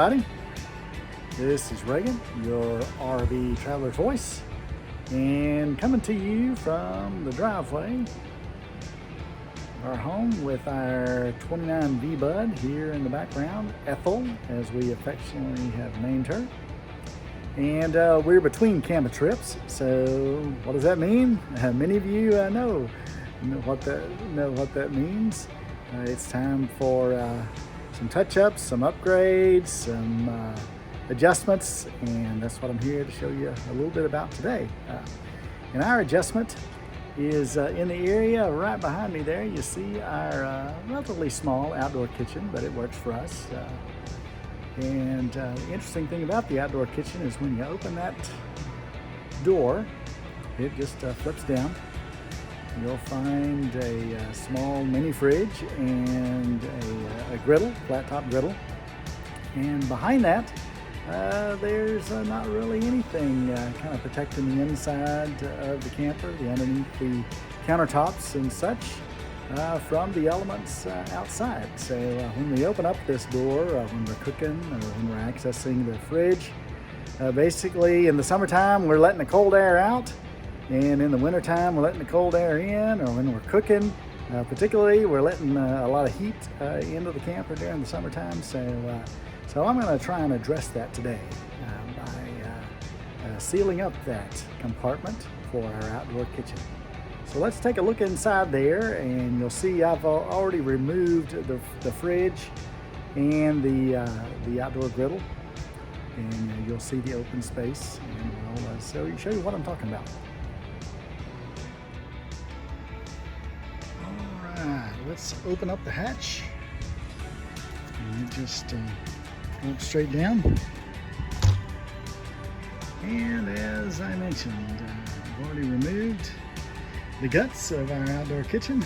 everybody. This is Reagan, your RV Traveler's Voice, and coming to you from the driveway, our home with our 29 V-Bud here in the background, Ethel, as we affectionately have named her. And we're between camping trips, so what does that mean? Many of you know what that means. It's time for some touch-ups, some upgrades, some adjustments, and that's what I'm here to show you a little bit about today. And our adjustment is in the area right behind me there. You see our relatively small outdoor kitchen, but it works for us. And the interesting thing about the outdoor kitchen is when you open that door, it just flips down. You'll find a small mini fridge and a griddle, flat top griddle. And behind that, there's not really anything kind of protecting the inside of the camper, underneath the countertops and such, from the elements outside. So when we open up this door, when we're cooking or when we're accessing the fridge, basically in the summertime we're letting the cold air out, and in the wintertime we're letting the cold air in, or when we're cooking, particularly we're letting a lot of heat into the camper during the summertime. So I'm going to try and address that today by sealing up that compartment for our outdoor kitchen. So let's take a look inside there, and you'll see I've already removed the fridge and the outdoor griddle, and you'll see the open space, and I'll show you what I'm talking about. All right, let's open up the hatch, and you just walk straight down. And as I mentioned, I've already removed the guts of our outdoor kitchen.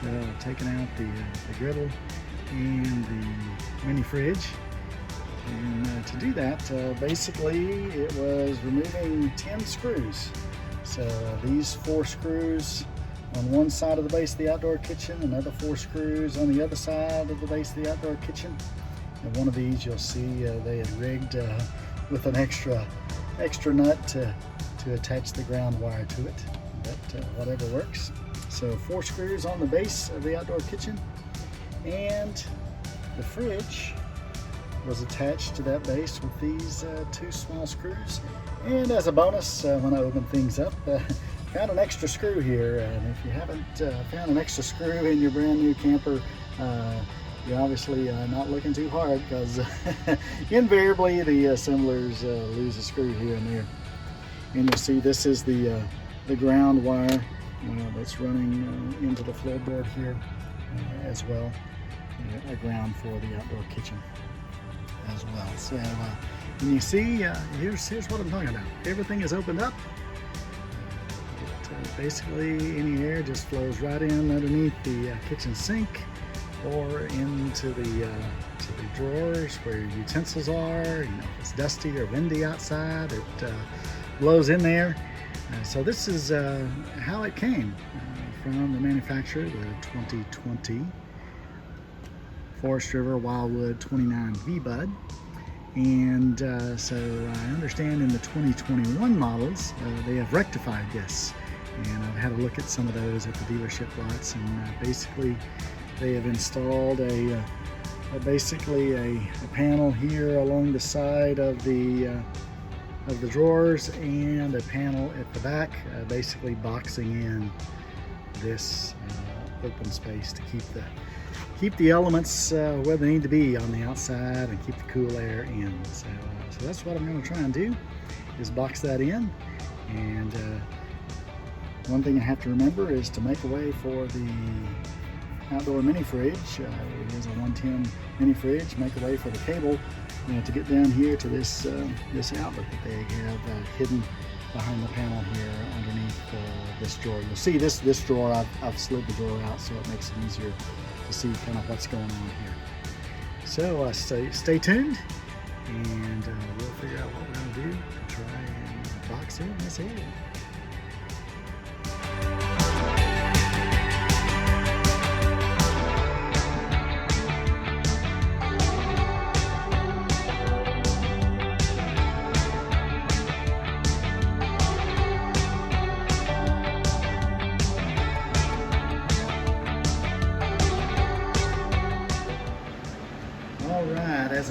So I've taken out the griddle and the mini fridge. And to do that, basically it was removing 10 screws. So these 4 screws on one side of the base of the outdoor kitchen, another 4 screws on the other side of the base of the outdoor kitchen. And one of these you'll see they had rigged with an extra nut to attach the ground wire to it. But whatever works. So 4 screws on the base of the outdoor kitchen, and the fridge was attached to that base with these 2 small screws. And as a bonus, when I open things up, found an extra screw here. And if you haven't found an extra screw in your brand new camper, you're obviously not looking too hard, because invariably the assemblers lose a screw here and there. And you'll see this is the ground wire that's running into the floorboard here as well. A ground for the outdoor kitchen as well. So and you see, here's what I'm talking about. Everything is opened up. Basically any air just flows right in underneath the kitchen sink, or into the drawers where your utensils are. You know, if it's dusty or windy outside, it blows in there. So this is how it came from the manufacturer, the 2020 Forest River Wildwood 29 V-Bud. And so I understand in the 2021 models, they have rectified this. And I've had a look at some of those at the dealership lots, and basically they have installed basically a panel here along the side of the drawers, and a panel at the back, basically boxing in this open space to keep the elements where they need to be on the outside, and keep the cool air in. So that's what I'm going to try and do, is box that in. And one thing I have to remember is to make a way for the outdoor mini fridge. It is a 110 mini fridge. Make a way for the cable to get down here to this outlet that they have hidden behind the panel here underneath this drawer. You'll see this drawer, I've slid the drawer out so it makes it easier to see kind of what's going on here. So stay tuned, and we'll figure out what we're going to do to try and box in this area.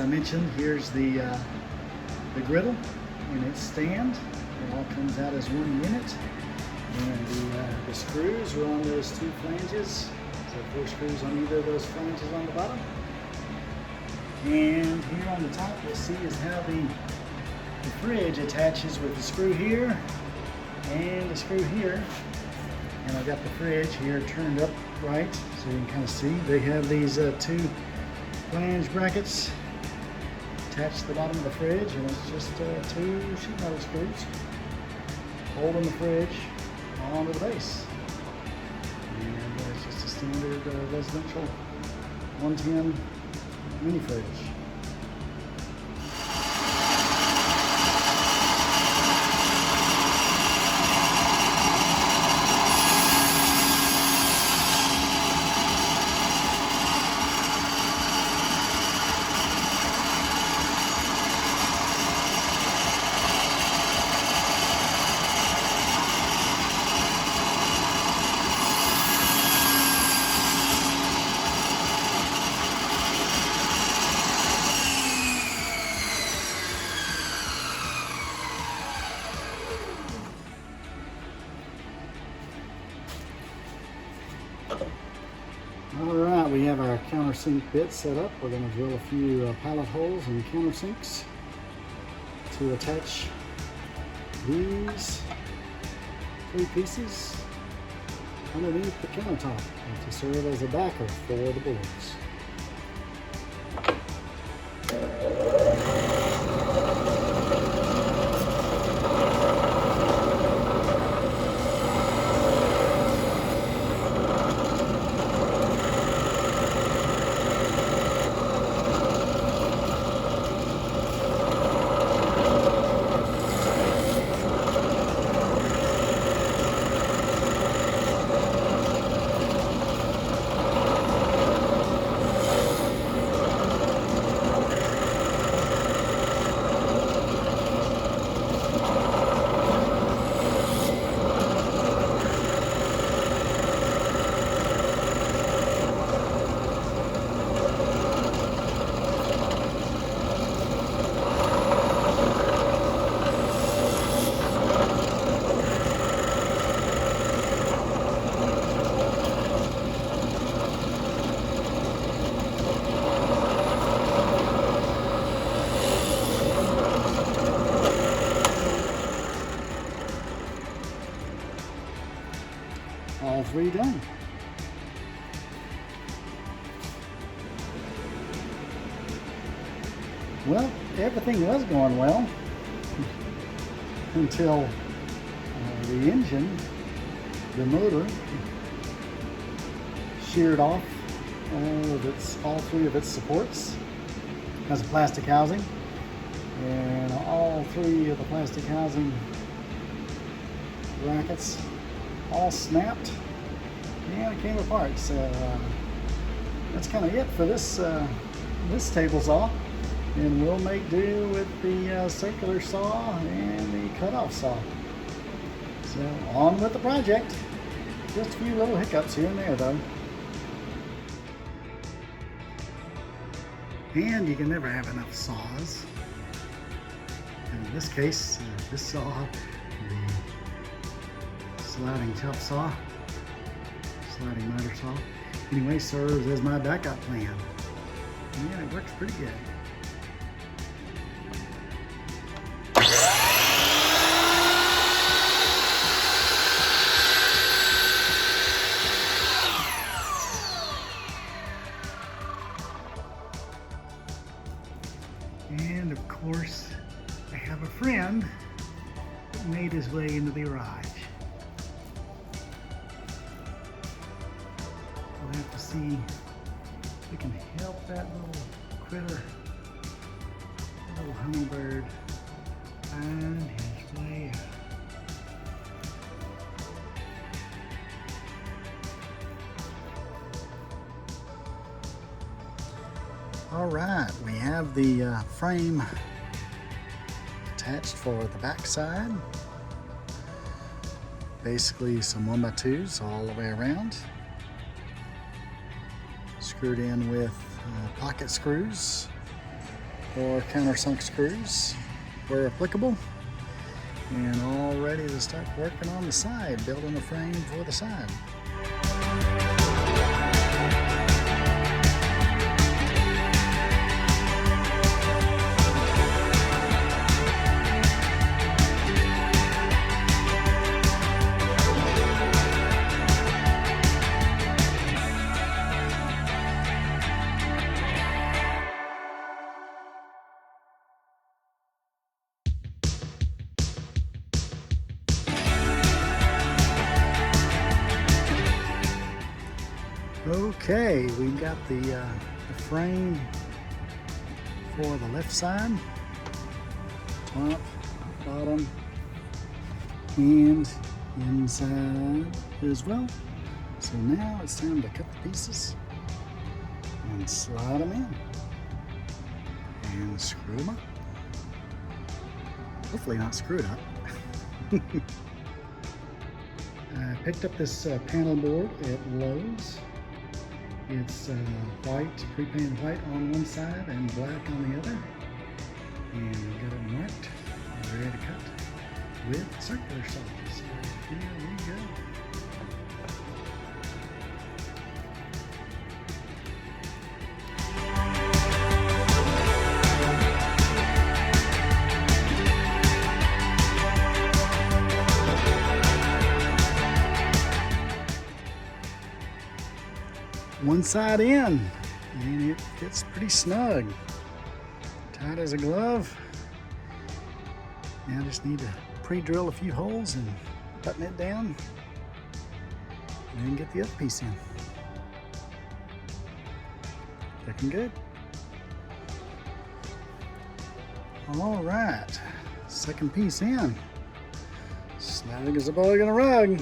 mentioned, here's the griddle and its stand. It all comes out as one unit. And the screws are on those two flanges. So 4 screws on either of those flanges on the bottom. And here on the top you'll see is how the fridge attaches with the screw here and the screw here. And I've got the fridge here turned up right so you can kind of see. They have these 2 flange brackets attached to the bottom of the fridge, and it's just 2 sheet metal screws holding the fridge onto the base. And it's just a standard residential 110 mini fridge. Alright, we have our countersink bit set up. We're going to drill a few pilot holes and countersinks to attach these 3 pieces underneath the countertop to serve as a backer for the boards. All 3 done. Well, everything was going well until the engine, the motor, sheared off all 3 of its supports. It has a plastic housing, and all 3 of the plastic housing brackets all snapped and it came apart. So that's kind of it for this this table saw, and we'll make do with the circular saw and the cutoff saw. So on with the project. Just a few little hiccups here and there though. And you can never have enough saws. In this case, this saw, the sliding chop saw, sliding miter saw, anyway, serves as my backup plan. Yeah, it works pretty good. And of course, I have a friend that made his way into the garage. We'll have to see if we can help that little critter, little hummingbird, find his way out. All right, we have the frame attached for the back side. Basically some 1x2s all the way around. Screwed in with pocket screws or countersunk screws where applicable. And all ready to start working on the side, building a frame for the side. Okay, we've got the frame for the left side, top, bottom, and inside as well. So now it's time to cut the pieces and slide them in and screw them up. Hopefully not screwed up. I picked up this panel board at Lowe's. It's white, pre-painted white on one side and black on the other. And we got it marked and ready to cut with circular saws. So here we go. One side in, and it fits pretty snug, tight as a glove. Now I just need to pre-drill a few holes and button it down, and then get the other piece in. Looking good. All right, second piece in. Snug as a bug in a rug.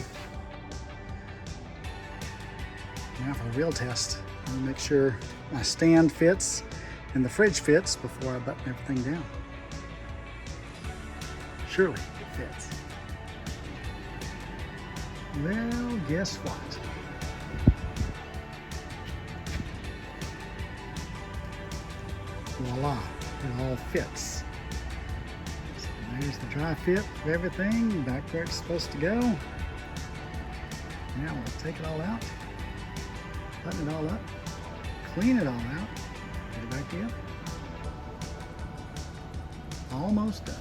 Now for the real test, I'm gonna make sure my stand fits and the fridge fits before I button everything down. Surely it fits. Well, guess what? Voila, it all fits. So there's the dry fit of everything back where it's supposed to go. Now we'll take it all out. Button it all up, clean it all out, get it back together. Almost done.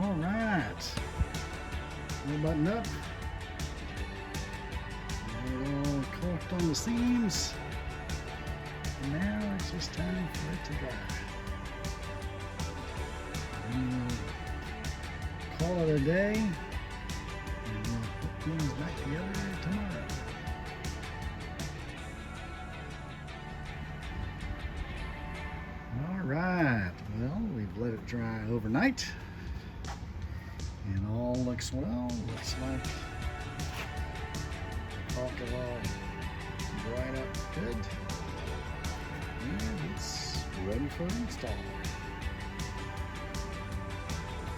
All right, all buttoned up. All caulked on the seams. And now it's just time for it to dry. And we'll call it a day, and we'll put things back together tomorrow. All right, well, we've let it dry overnight. And all looks well. Looks like the caulk is all dried up good. And it's ready for install.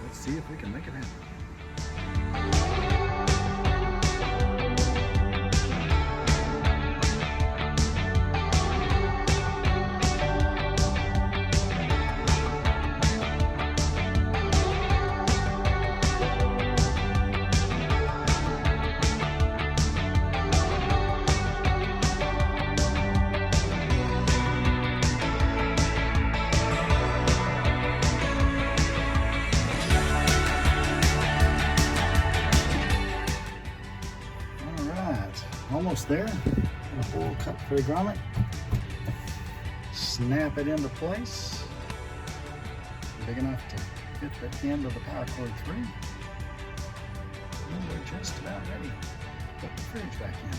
Let's see if we can make it happen. Almost there. A full cut for the grommet. snap it into place. Big enough to fit the end of the power cord through. And we're just about ready to put the fridge back in.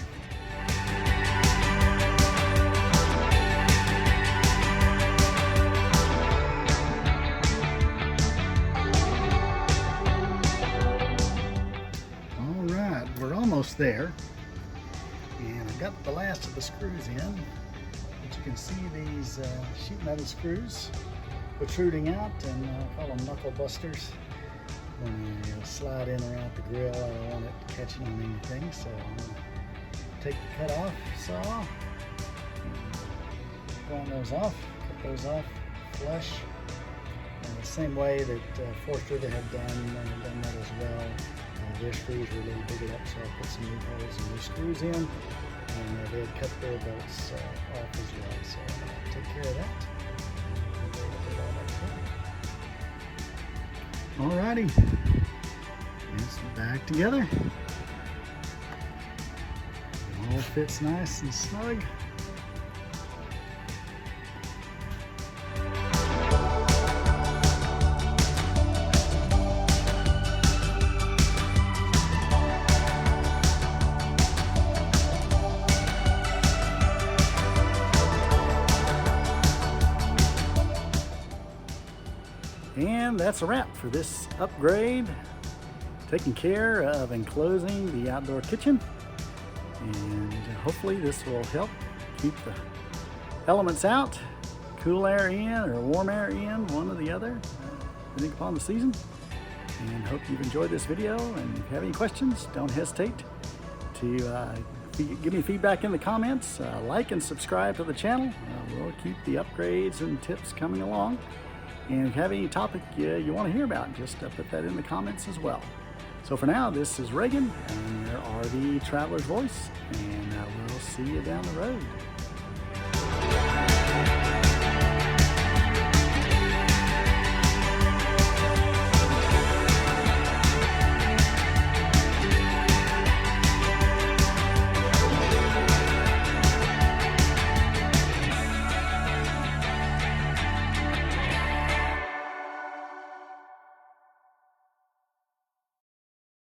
Alright, we're almost there. And I've got the last of the screws in. But you can see these sheet metal screws protruding out, and I call them knuckle busters. When you slide in and out the grill, I don't want it catching on anything, so I'm going to take the cut off saw, pulling those off, cut those off flush, the same way that Forster had done that as well. Their screws were a little bigger up, so I put some new holes and new screws in, and they had cut their bolts off as well, so I'll take care of that. Alrighty, it's back together. It all fits nice and snug. And that's a wrap for this upgrade, taking care of enclosing the outdoor kitchen, and hopefully this will help keep the elements out, cool air in or warm air in, one or the other, depending upon the season. And hope you've enjoyed this video, and if you have any questions, don't hesitate to give me feedback in the comments. Like and subscribe to the channel. We'll keep the upgrades and tips coming along. And if you have any topic you want to hear about, just put that in the comments as well. So for now, this is Reagan, and your RV Traveler's Voice, and we'll see you down the road.